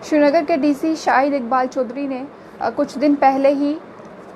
श्रीनगर के डीसी शाहिद इकबाल चौधरी ने कुछ दिन पहले ही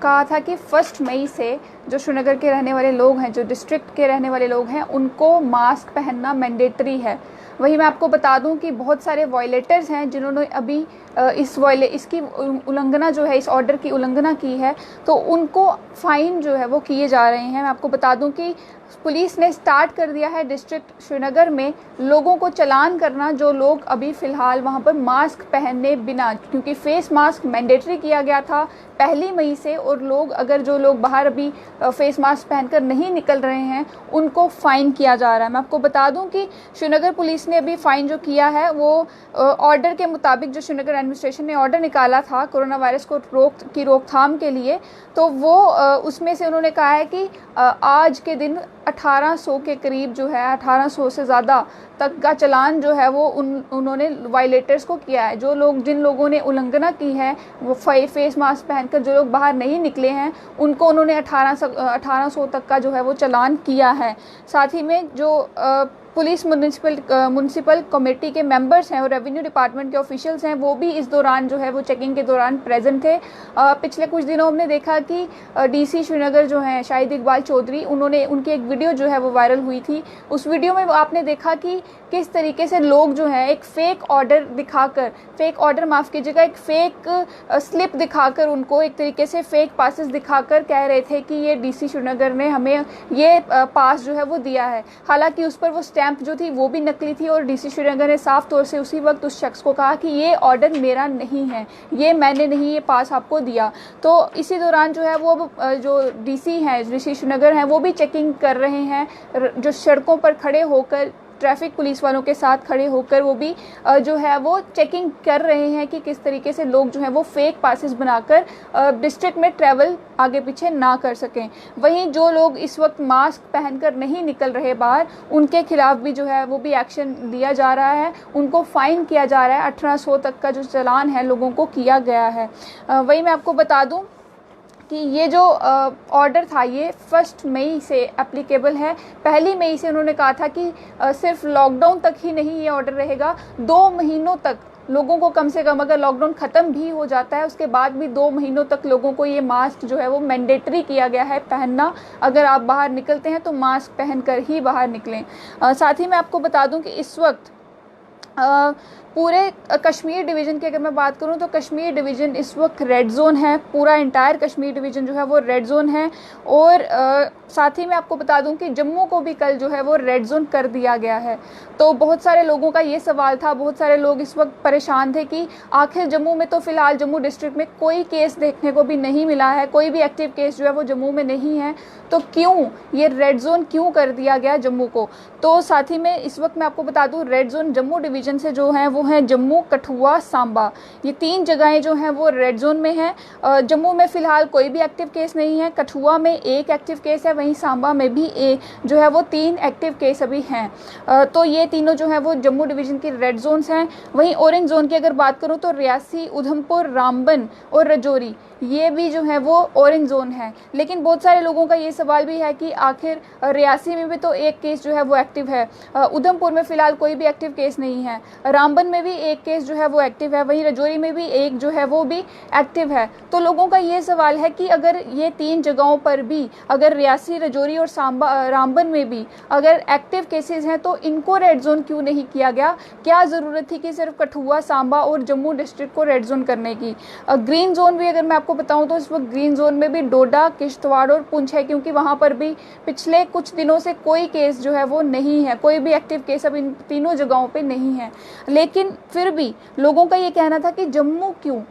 कहा था कि 1 मई से जो श्रीनगर के रहने वाले लोग हैं, जो डिस्ट्रिक्ट के रहने वाले लोग हैं, उनको मास्क पहनना मैंडेटरी है। वहीं मैं आपको बता दूं कि बहुत सारे वायलेटर्स हैं जिन्होंने अभी इसकी उल्लंघना जो है, इस ऑर्डर की उल्लंघना की है, तो उनको फ़ाइन जो है वो किए जा रहे हैं। मैं आपको बता दूं कि पुलिस ने स्टार्ट कर दिया है डिस्ट्रिक्ट श्रीनगर में लोगों को चालान करना, जो लोग अभी फ़िलहाल वहाँ पर मास्क पहने बिना, क्योंकि फेस मास्क मैंडेटरी किया गया था 1 मई से, और जो लोग बाहर अभी फेस मास्क पहनकर नहीं निकल रहे हैं उनको फ़ाइन किया जा रहा है। मैं आपको बता दूं कि श्रीनगर पुलिस ने अभी फ़ाइन जो किया है वो ऑर्डर के मुताबिक, जो श्रीनगर एडमिनिस्ट्रेशन ने ऑर्डर निकाला था कोरोना वायरस को रोकथाम के लिए, तो वो उसमें से उन्होंने कहा है कि आज के दिन 1800 के करीब जो है, 1800 से ज़्यादा तक का चालान जो है वो उन्होंने वायलेटर्स को किया है। जिन लोगों ने उल्लंघना की है, वो फेस मास्क पहनकर जो लोग बाहर नहीं निकले हैं, उनको उन्होंने 1800 तक का जो है वो चालान किया है। साथ ही में जो पुलिस म्यूनिसिपल कमेटी के मेंबर्स हैं और रेवेन्यू डिपार्टमेंट के ऑफिशियल्स हैं, वो भी इस दौरान जो है वो चेकिंग के दौरान प्रेजेंट थे। पिछले कुछ दिनों हमने देखा कि डीसी श्रीनगर जो हैं शाहिद इकबाल चौधरी, उनकी एक वीडियो जो है वो वायरल हुई थी। उस वीडियो में आपने देखा कि किस तरीके से लोग जो है एक फेक ऑर्डर माफ़ कीजिएगा, एक फेक स्लिप दिखाकर, उनको एक तरीके से फेक पासेस दिखाकर कह रहे थे कि ये डीसी श्रीनगर ने हमें ये पास जो है वो दिया है। हालांकि उस पर वो स्टैंप जो थी वो भी नकली थी, और डीसी श्रीनगर ने साफ तौर से उसी वक्त उस शख्स को कहा कि ये ऑर्डर मेरा नहीं है, ये मैंने नहीं ये पास आपको दिया। तो इसी दौरान जो है वो जो डीसी श्रीनगर हैं वो भी चेकिंग कर रहे हैं, जो सड़कों पर खड़े होकर ट्रैफिक पुलिस वालों के साथ खड़े होकर वो भी जो है वो चेकिंग कर रहे हैं कि किस तरीके से लोग जो है वो फेक पासेस बनाकर डिस्ट्रिक्ट में ट्रैवल आगे पीछे ना कर सकें। वहीं जो लोग इस वक्त मास्क पहनकर नहीं निकल रहे बाहर, उनके खिलाफ भी जो है वो भी एक्शन लिया जा रहा है, उनको फ़ाइन किया जा रहा है। 1800 तक का जो चालान है लोगों को किया गया है। वहीं मैं आपको बता दूं कि ये जो ऑर्डर था ये 1 मई से एप्लीकेबल है। 1 मई से उन्होंने कहा था कि सिर्फ लॉकडाउन तक ही नहीं ये ऑर्डर रहेगा, 2 महीनों तक लोगों को, कम से कम अगर लॉकडाउन ख़त्म भी हो जाता है उसके बाद भी 2 महीनों तक लोगों को ये मास्क जो है वो मैंडेटरी किया गया है पहनना। अगर आप बाहर निकलते हैं तो मास्क पहनकर ही बाहर निकलें। साथ ही मैं आपको बता दूं कि इस वक्त पूरे कश्मीर डिवीज़न की अगर मैं बात करूं तो कश्मीर डिवीज़न इस वक्त रेड जोन है। पूरा इंटायर कश्मीर डिवीज़न जो है वो रेड जोन है। और साथ ही मैं आपको बता दूं कि जम्मू को भी कल जो है वो रेड जोन कर दिया गया है। तो बहुत सारे लोगों का ये सवाल था, बहुत सारे लोग इस वक्त परेशान थे कि आखिर जम्मू में तो फ़िलहाल जम्मू डिस्ट्रिक्ट में कोई केस देखने को भी नहीं मिला है, कोई भी एक्टिव केस जो है वो जम्मू में नहीं है, तो क्यों ये रेड जोन क्यों कर दिया गया जम्मू को। तो साथ ही में इस वक्त मैं आपको बता दूं रेड जोन जम्मू डिवीज़न से जो है वो है जम्मू, कठुआ, सांबा, ये 3 जगहें जो हैं वो रेड जोन में हैं। जम्मू में फ़िलहाल कोई भी एक्टिव केस नहीं है, कठुआ में 1 एक्टिव केस है, वहीं सांबा में भी जो है वो 3 एक्टिव केस अभी हैं। तो ये तीनों जो है वो जम्मू डिवीज़न की रेड जोन्स हैं। वहीं ऑरेंज जोन की अगर बात करूँ तो रियासी, उधमपुर, रामबन और रजौरी, ये भी जो है वो ऑरेंज जोन है। लेकिन बहुत सारे लोगों का ये सवाल भी है कि आखिर रियासी में भी तो 1 केस जो है वो एक्टिव है, उधमपुर में फ़िलहाल कोई भी एक्टिव केस नहीं है, रामबन में भी 1 केस जो है वो एक्टिव है, वहीं रजौरी में भी 1 जो है वो भी एक्टिव है। तो लोगों का ये सवाल है कि अगर ये 3 जगहों पर भी, अगर रियासी, रजौरी और सांबा, रामबन में भी अगर एक्टिव केसेस हैं तो इनको रेड जोन क्यों नहीं किया गया? क्या ज़रूरत थी कि सिर्फ कठुआ, सांबा और जम्मू डिस्ट्रिक्ट को रेड जोन करने की? ग्रीन जोन भी अगर मैं आपको बताऊं तो इस वक्त ग्रीन जोन में भी डोडा, किश्तवाड़ और पुंछ है, क्योंकि वहां पर भी पिछले कुछ दिनों से कोई केस जो है वो नहीं है, कोई भी एक्टिव केस अब इन तीनों जगहों पे नहीं है। लेकिन फिर भी लोगों का ये कहना था कि जम्मू क्यों?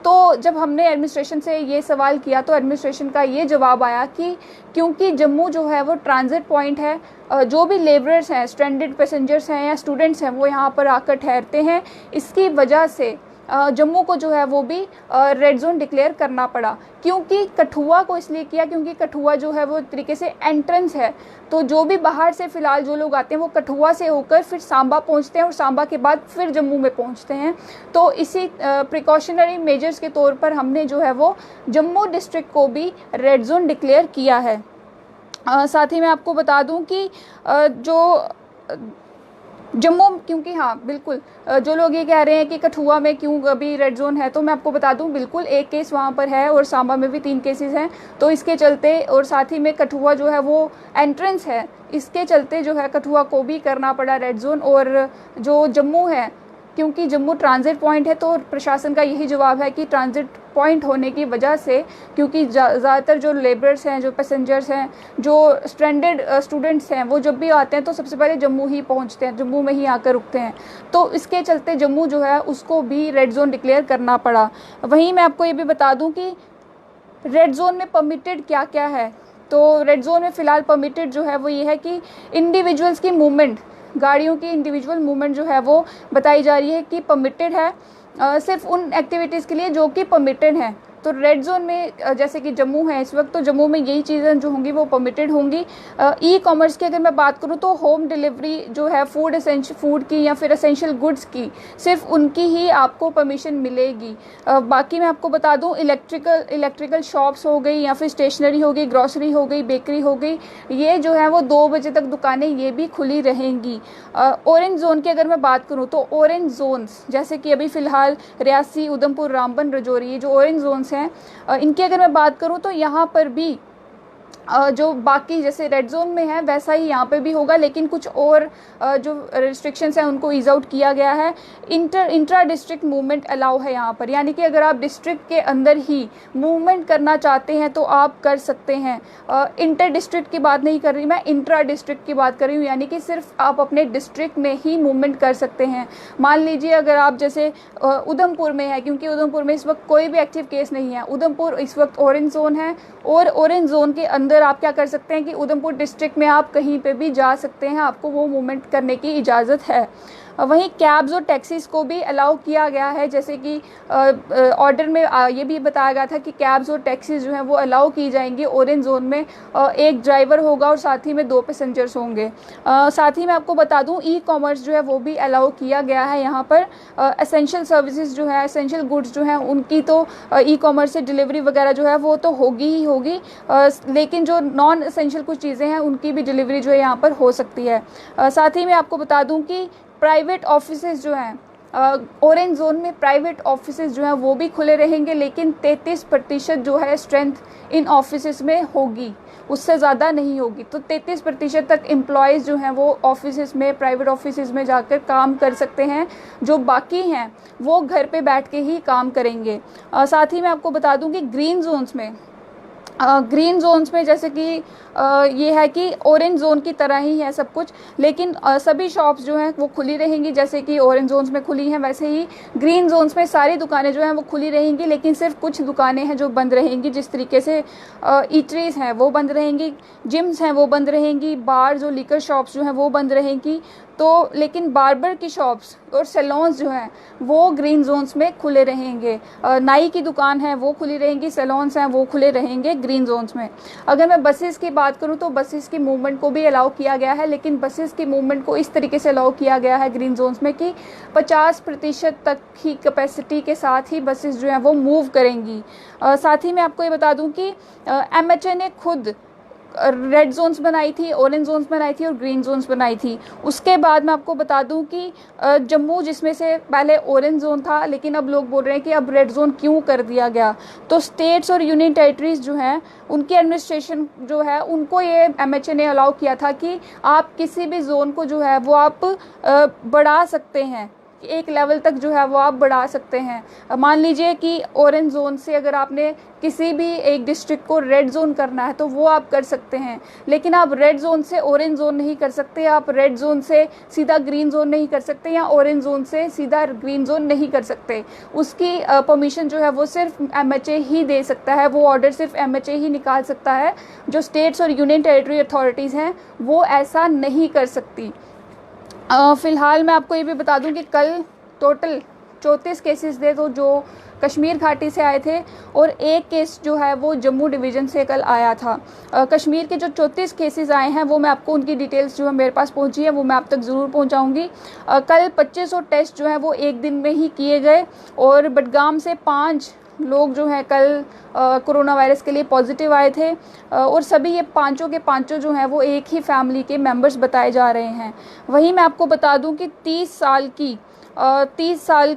तो जब हमने एडमिनिस्ट्रेशन से ये सवाल किया तो एडमिनिस्ट्रेशन का ये जवाब आया कि क्योंकि जम्मू जो है वो ट्रांजिट पॉइंट है, जो भी लेबरर्स हैं, स्ट्रैंडेड पैसेंजर्स हैं या स्टूडेंट्स हैं, वो यहाँ पर आकर ठहरते हैं। इसकी वजह से जम्मू को जो है वो भी रेड जोन डिक्लेयर करना पड़ा। क्योंकि कठुआ को इसलिए किया क्योंकि कठुआ जो है वो एक तरीके से एंट्रेंस है, तो जो भी बाहर से फ़िलहाल जो लोग आते हैं वो कठुआ से होकर फिर सांबा पहुंचते हैं और सांबा के बाद फिर जम्मू में पहुंचते हैं। तो इसी प्रिकॉशनरी मेजर्स के तौर पर हमने जो है वो जम्मू डिस्ट्रिक्ट को भी रेड जोन डिक्लेयर किया है। साथ ही मैं आपको बता दूं कि जो जम्मू, क्योंकि हाँ बिल्कुल, जो लोग ये कह रहे हैं कि कठुआ में क्यों अभी रेड जोन है, तो मैं आपको बता दूं बिल्कुल एक केस वहाँ पर है और सांबा में भी 3 केसेस हैं। तो इसके चलते, और साथ ही में कठुआ जो है वो एंट्रेंस है, इसके चलते जो है कठुआ को भी करना पड़ा रेड जोन। और जो जम्मू है, क्योंकि जम्मू ट्रांजिट पॉइंट है, तो प्रशासन का यही जवाब है कि ट्रांजिट पॉइंट होने की वजह से, क्योंकि ज़्यादातर जो लेबरर्स हैं, जो पैसेंजर्स हैं, जो स्ट्रैंडेड स्टूडेंट्स हैं, वो जब भी आते हैं तो सबसे पहले जम्मू ही पहुंचते हैं, जम्मू में ही आकर रुकते हैं। तो इसके चलते जम्मू जो है उसको भी रेड जोन डिक्लेयर करना पड़ा। वहीं मैं आपको ये भी बता दूं कि रेड जोन में परमिटेड क्या क्या है। तो रेड जोन में फ़िलहाल परमिटेड जो है वो ये है कि इंडिविजुअल्स की मूवमेंट, गाड़ियों की इंडिविजुअल मूवमेंट जो है वो बताई जा रही है कि परमिटेड है, सिर्फ उन एक्टिविटीज़ के लिए जो कि परमिटेड हैं। तो रेड जोन में जैसे कि जम्मू है इस वक्त, तो जम्मू में यही चीज़ें जो होंगी वो परमिटेड होंगी। ई कॉमर्स की अगर मैं बात करूँ तो होम डिलीवरी जो है फूड की या फिर एसेंशियल गुड्स की, सिर्फ उनकी ही आपको परमिशन मिलेगी। बाकी मैं आपको बता दूं इलेक्ट्रिकल शॉप्स हो गई या फिर स्टेशनरी हो गई, ग्रॉसरी हो गई, बेकरी हो गई, ये जो है वो 2 बजे तक दुकानें ये भी खुली रहेंगी। ऑरेंज जोन की अगर मैं बात करूँ तो ऑरेंज जोन्स जैसे कि अभी फ़िलहाल रियासी, उधमपुर, रामबन, राजौरी, ये जो ऑरेंज जोन्स हैं, इनकी अगर मैं बात करूं तो यहाँ पर भी जो बाकी जैसे रेड जोन में है वैसा ही यहाँ पे भी होगा, लेकिन कुछ और जो रिस्ट्रिक्शंस हैं उनको ईज आउट किया गया है। इंट्रा डिस्ट्रिक्ट मूवमेंट अलाउ है यहाँ पर, यानी कि अगर आप डिस्ट्रिक्ट के अंदर ही मूवमेंट करना चाहते हैं तो आप कर सकते हैं। इंटर डिस्ट्रिक्ट की बात नहीं कर रही मैं, इंट्रा डिस्ट्रिक्ट की बात कर रही हूँ, यानी कि सिर्फ आप अपने डिस्ट्रिक्ट में ही मूवमेंट कर सकते हैं। मान लीजिए अगर आप जैसे उधमपुर में है, क्योंकि उधमपुर में इस वक्त कोई भी एक्टिव केस नहीं है, उधमपुर इस वक्त ऑरेंज जोन है, और ऑरेंज जोन के अंदर आप क्या कर सकते हैं कि उधमपुर डिस्ट्रिक्ट में आप कहीं पे भी जा सकते हैं, आपको वो मूवमेंट करने की इजाज़त है। वहीं कैब्स और टैक्सीज़ को भी अलाउ किया गया है, जैसे कि ऑर्डर में ये भी बताया गया था कि कैब्स और टैक्सीज़ जो हैं वो अलाउ की जाएंगी ऑरेंज जोन में। एक ड्राइवर होगा और साथ ही में 2 पैसेंजर्स होंगे। साथ ही मैं आपको बता दूं ई कॉमर्स जो है वो भी अलाउ किया गया है यहाँ पर। एसेंशियल सर्विसेज जो है, एसेंशियल गुड्स जो हैं उनकी तो ई कॉमर्स से डिलीवरी वगैरह जो है वो तो होगी ही होगी, लेकिन जो नॉन एसेंशियल कुछ चीज़ें हैं उनकी भी डिलीवरी जो है यहाँ पर हो सकती है। साथ ही मैं आपको बता दूं कि प्राइवेट ऑफिसेज जो हैं ऑरेंज जोन में, प्राइवेट ऑफिसेज जो हैं वो भी खुले रहेंगे, लेकिन 33% जो है स्ट्रेंथ इन ऑफिसेज में होगी, उससे ज़्यादा नहीं होगी। तो 33% तक एम्प्लॉयज़ जो हैं वो ऑफिसेज में, प्राइवेट ऑफिसेज में जाकर काम कर सकते हैं, जो बाकी हैं वो घर पे बैठ के ही काम करेंगे। साथ ही मैं आपको बता दूं कि ग्रीन जोन्स में, ग्रीन जोन्स में जैसे कि ये है कि ऑरेंज जोन की तरह ही है सब कुछ, लेकिन सभी शॉप्स जो हैं वो खुली रहेंगी, जैसे कि ऑरेंज जोन्स में खुली हैं वैसे ही ग्रीन जोन्स में सारी दुकानें जो हैं वो खुली रहेंगी, लेकिन सिर्फ कुछ दुकानें हैं जो बंद रहेंगी, जिस तरीके से ईटरीज हैं वो बंद रहेंगी, जिम्स हैं वो बंद रहेंगी, बार जो लिकर शॉप्स जो हैं वो बंद रहेंगी। तो लेकिन बार्बर की शॉप्स और सैलून्स जो हैं वो ग्रीन जोन्स में खुले रहेंगे, नाई की दुकान है वो खुली रहेंगी, सैलून्स हैं वो खुले रहेंगे ग्रीन जोन्स में। अगर मैं बसेस की बात करूं तो बसेस की मूवमेंट को भी अलाउ किया गया है, लेकिन बसेस की मूवमेंट को इस तरीके से अलाउ किया गया है ग्रीन जोन्स में कि 50% तक ही कैपेसिटी के साथ ही बसेस जो हैं वो मूव करेंगी। साथ ही मैं आपको ये बता दूं कि MHA ने खुद रेड जोन्स बनाई थी, ऑरेंज जोन्स बनाई थी और ग्रीन जोन्स बनाई थी। उसके बाद मैं आपको बता दूं कि जम्मू, जिसमें से पहले ऑरेंज जोन था, लेकिन अब लोग बोल रहे हैं कि अब रेड जोन क्यों कर दिया गया। तो स्टेट्स और यूनियन टेरिटरीज जो हैं उनकी एडमिनिस्ट्रेशन जो है उनको ये MHA ने अलाउ किया था कि आप किसी भी जोन को जो है वो आप बढ़ा सकते हैं, एक लेवल तक जो है वो आप बढ़ा सकते हैं। मान लीजिए कि ऑरेंज जोन से अगर आपने किसी भी एक डिस्ट्रिक्ट को रेड जोन करना है तो वो आप कर सकते हैं, लेकिन आप रेड जोन से ऑरेंज जोन नहीं कर सकते, आप रेड जोन से सीधा ग्रीन जोन नहीं कर सकते, या ऑरेंज जोन से सीधा ग्रीन जोन नहीं कर सकते। उसकी परमिशन जो है वो सिर्फ MHA ही दे सकता है, वो ऑर्डर सिर्फ MHA ही निकाल सकता है। जो स्टेट्स और यूनियन टेरिटरी अथॉरिटीज़ हैं वो ऐसा नहीं कर सकती। फ़िलहाल मैं आपको ये भी बता दूं कि कल टोटल 34 केसेस थे तो जो कश्मीर घाटी से आए थे, और एक केस जो है वो जम्मू डिवीज़न से कल आया था। कश्मीर के जो 34 केसेस आए हैं वो मैं आपको उनकी डिटेल्स जो है मेरे पास पहुंची है वो मैं आप तक ज़रूर पहुंचाऊंगी। कल 2500 टेस्ट जो है वो एक दिन में ही किए गए, और बडगाम से 5 लोग जो हैं कल कोरोना वायरस के लिए पॉजिटिव आए थे और सभी ये पांचों के पांचों जो हैं वो एक ही फैमिली के मेंबर्स बताए जा रहे हैं। वहीं मैं आपको बता दूं कि 30 साल की 37 साल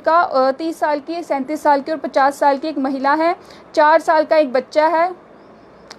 की और 50 साल की एक महिला है, 4 साल का एक बच्चा है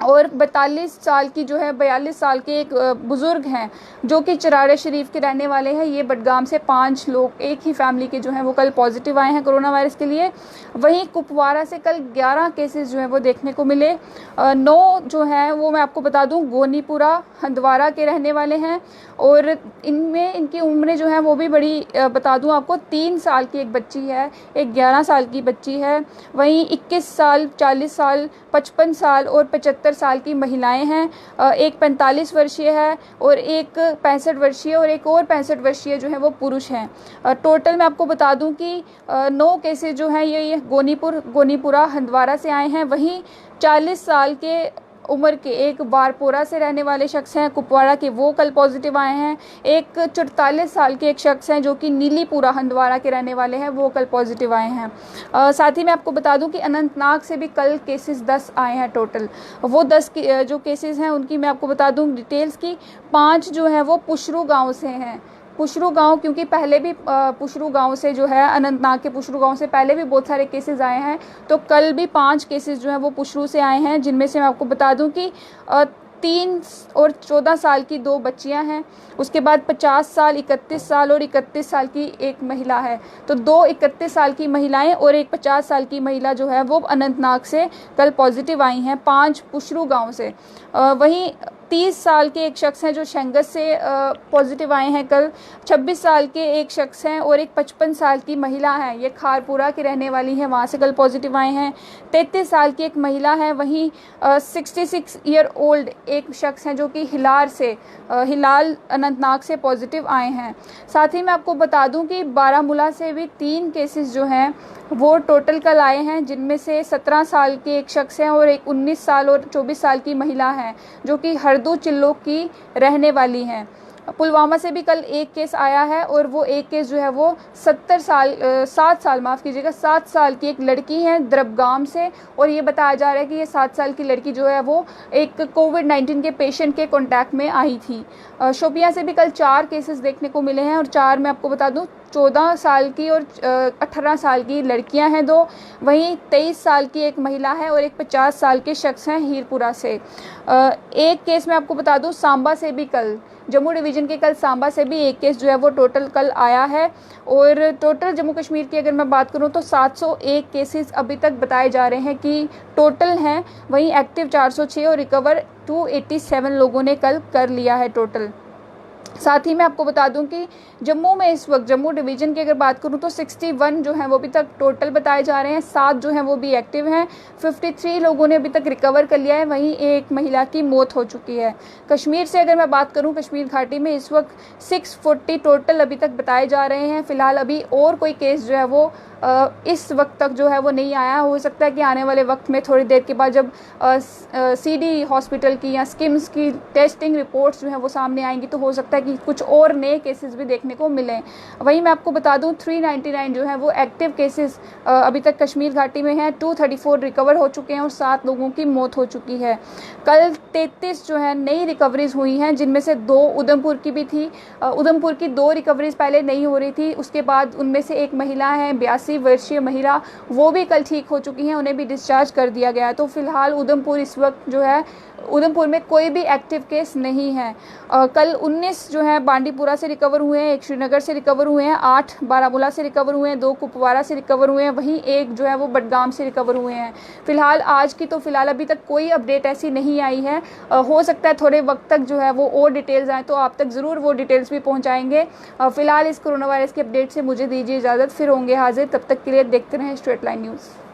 और 42 साल की जो है 42 साल के एक बुज़ुर्ग हैं जो कि चरारे शरीफ के रहने वाले हैं। ये बडगाम से 5 लोग एक ही फैमिली के जो हैं वो कल पॉजिटिव आए हैं कोरोना वायरस के लिए। वहीं कुपवारा से कल 11 केसेस जो हैं वो देखने को मिले। 9 जो हैं वो मैं आपको बता दूं गोनीपुरा हंदवारा के रहने वाले हैं और इनमें इनकी उम्रें जो हैं वो भी बड़ी बता दूं आपको, 3 साल की एक बच्ची है, एक 11 साल की बच्ची है। वहीं 21 साल, 40 साल, 55 साल और 75 साल की महिलाएं हैं। एक 45 वर्षीय है और एक 65 वर्षीय और एक और 65 वर्षीय जो है वो पुरुष हैं। टोटल मैं आपको बता दूं कि 9 केसेस जो हैं ये गोनीपुरा हंदवारा से आए हैं। वहीं 40 साल के उम्र के एक बारपोरा से रहने वाले शख्स हैं कुपवाड़ा के, वो कल पॉजिटिव आए हैं। एक 44 साल के एक शख्स हैं जो कि नीलीपुरा हंदवारा के रहने वाले हैं, वो कल पॉजिटिव आए हैं। साथ ही मैं आपको बता दूं कि अनंतनाग से भी कल केसेस 10 आए हैं टोटल। वो 10 जो केसेस हैं उनकी मैं आपको बता दूं डिटेल्स की। 5 जो है वो पुशरू गाँव से हैं। पुशरू गांव, क्योंकि पहले भी पुशरू गांव से जो है अनंतनाग के पुशरू गांव से पहले भी बहुत सारे केसेस आए हैं, तो कल भी 5 केसेस जो हैं वो पुशरू से आए हैं, जिनमें से मैं आपको बता दूं कि 3 और 14 साल की 2 बच्चियां हैं। उसके बाद 50 साल, 31 साल और 31 साल की एक महिला है। तो 2 31 साल की महिलाएं और एक 50 साल की महिला जो है वो अनंतनाग से कल पॉजिटिव आई हैं, 5 पुशरू गांव से। वहीं 30 साल के एक शख्स हैं जो शेंगस से पॉजिटिव आए हैं कल। 26 साल के एक शख्स हैं और एक 55 साल की महिला है, ये खारपुरा की रहने वाली है, वहाँ से कल पॉजिटिव आए हैं। 33 साल की एक महिला है। वहीं 66 ईयर ओल्ड एक शख्स हैं जो कि हिलाल अनंतनाग से पॉजिटिव आए हैं। साथ ही मैं आपको बता दूं कि बारामूला से भी 3 केसेस जो हैं वो टोटल कल आए हैं, जिनमें से 17 साल के एक शख्स हैं और एक 19 साल और 24 साल की महिला है जो कि हरदू चिल्लो की रहने वाली हैं। पुलवामा से भी कल एक केस आया है और वो एक केस जो है वो 7 साल की एक लड़की है द्रबगाम से, और ये बताया जा रहा है कि ये 7 साल की लड़की जो है वो एक कोविड-19 के पेशेंट के कॉन्टैक्ट में आई थी। शोपियां से भी कल 4 केसेस देखने को मिले हैं और 4 मैं आपको बता दूं 14 साल की और 18 साल की लड़कियां हैं 2। वहीं 23 साल की एक महिला है और एक 50 साल के शख्स हैं हीरपुरा से। एक केस मैं आपको बता दूं सांबा से भी कल, जम्मू डिवीज़न के कल सांबा से भी एक केस जो है वो टोटल कल आया है। और टोटल जम्मू कश्मीर की अगर मैं बात करूं तो 701 केसेस अभी तक बताए जा रहे हैं कि टोटल हैं। वहीं एक्टिव 406 और रिकवर 287 लोगों ने कल कर लिया है टोटल। साथ ही मैं आपको बता दूं कि जम्मू में इस वक्त जम्मू डिवीज़न की अगर बात करूं तो 61 जो हैं वो अभी तक टोटल बताए जा रहे हैं, 7 जो हैं वो भी एक्टिव हैं, 53 लोगों ने अभी तक रिकवर कर लिया है। वहीं एक महिला की मौत हो चुकी है। कश्मीर से अगर मैं बात करूं, कश्मीर घाटी में इस वक्त 640 टोटल अभी तक बताए जा रहे हैं। फिलहाल अभी और कोई केस जो है वो इस वक्त तक जो है वो नहीं आया। हो सकता है कि आने वाले वक्त में थोड़ी देर के बाद जब CD हॉस्पिटल की या स्किम्स की टेस्टिंग रिपोर्ट्स जो हैं वो सामने आएंगी तो हो सकता है कि कुछ और नए केसेस भी देखने को मिलें। वहीं मैं आपको बता दूं 399 जो है वो एक्टिव केसेस अभी तक कश्मीर घाटी में हैं, 234 रिकवर हो चुके हैं और 7 लोगों की मौत हो चुकी है। कल 33 जो है नई रिकवरीज हुई हैं, जिनमें से 2 उधमपुर की भी थी। उधमपुर की 2 रिकवरीज पहले नहीं हो रही थी, उसके बाद उनमें से एक महिला है 82 वर्षीय महिला, वो भी कल ठीक हो चुकी हैं, उन्हें भी डिस्चार्ज कर दिया गया है। तो फिलहाल उधमपुर इस वक्त जो है उधमपुर में कोई भी एक्टिव केस नहीं है। कल 19 जो है बांडीपुरा से रिकवर हुए हैं, एक श्रीनगर से रिकवर हुए हैं, 8 बारामूला से रिकवर हुए हैं, 2 कुपवारा से रिकवर हुए हैं, वहीं एक जो है वो बडगाम से रिकवर हुए हैं। फिलहाल आज की तो फिलहाल अभी तक कोई अपडेट ऐसी नहीं आई है। हो सकता है थोड़े वक्त तक जो है वो और डिटेल्स आए तो आप तक ज़रूर वो डिटेल्स भी पहुँचाएंगे। फिलहाल इस कोरोना वायरस के अपडेट से मुझे दीजिए इजाज़त, फिर होंगे हाजिर। तब तक के लिए देखते रहें स्ट्रेट लाइन न्यूज़।